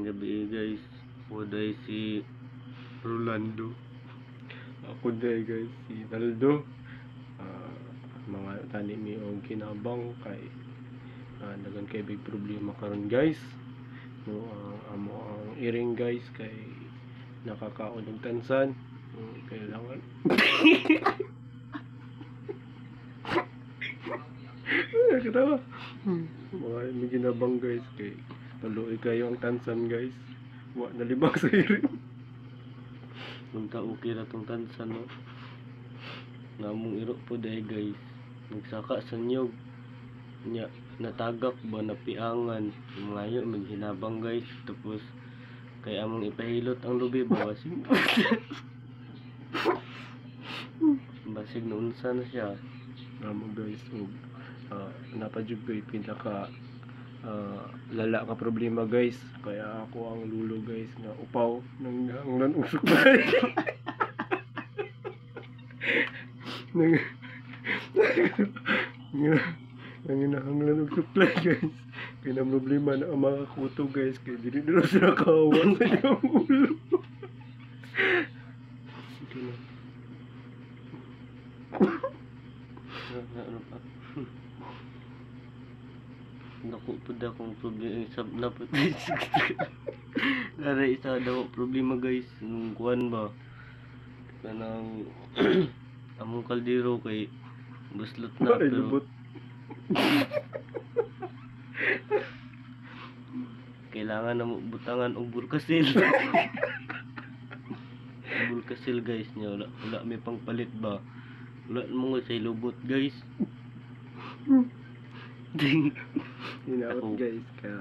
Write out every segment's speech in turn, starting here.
gabi guys. Puday si Rolando. Ako day guys, si Naldo. Mga tani mi og kinabang kay dagan kay big problema karon guys. No, amo ang iring guys kay nakakaon og tansan. Kailangan katawa. Mga may ginabang guys kay paluoy kayo ang tansan guys. Wa nalibang sa iring. Punta okay na tong tansan no. Namong iro po day guys. Nagsaka sa niyog. Nya natagak ba napiangan. Ngayon maghinabang guys. Tapos kay among ipahilot ang lubi ba basig. Basig na unsa na siya. Amo guys, napadyug ko pinaka lala ka problema guys. Kaya ako ang lulo guys nga upaw nang hanglan og suklay. Nang hinahanglan og suklay guys. Kaya na problema na ang mga kuto guys. Kaya dili na sila kawan sa iyong ulo. Sige na. Ano pa? Naku po da kung problema sa napot. Nara isa daw problema guys. Nung kuwan ba? Kanang among kaldero kay buslot na Ay, pero lubot. kailangan na mo butangan og burkasil. Burkasil guys nya wala may pangpalit ba. Wala mo nga say lubot guys. Hinaot Ako. guys kaya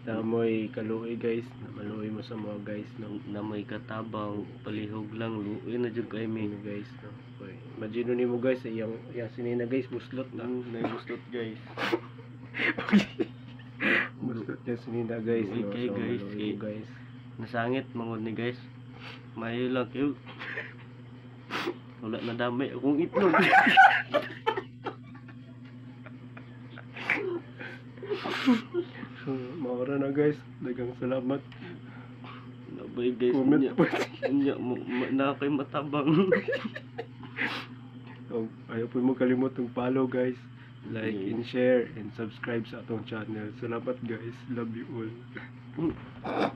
namoy kaluoy guys na maluoy mo sa mga guys no. Na may katabang palihog lang luoy na jud kay Ano mi. guys no. Okay. Imagine nimo guys iyang sinina guys buslot na. Nay buslot guys. Buslot niya sinina guys Luoy no. kay So, guys, maluoy kay- mo, guys. Nasangit mangod ni guys. Mayo lang kayo. Wala na dami akong itlog. So maura na guys. Daghang salamat. Nabay guys Comment nya. po. Nya na kay matabang. So, ayaw po mo kalimot ng follow guys. Like Okay. and share and subscribe sa atong channel. Salamat guys. Love you all.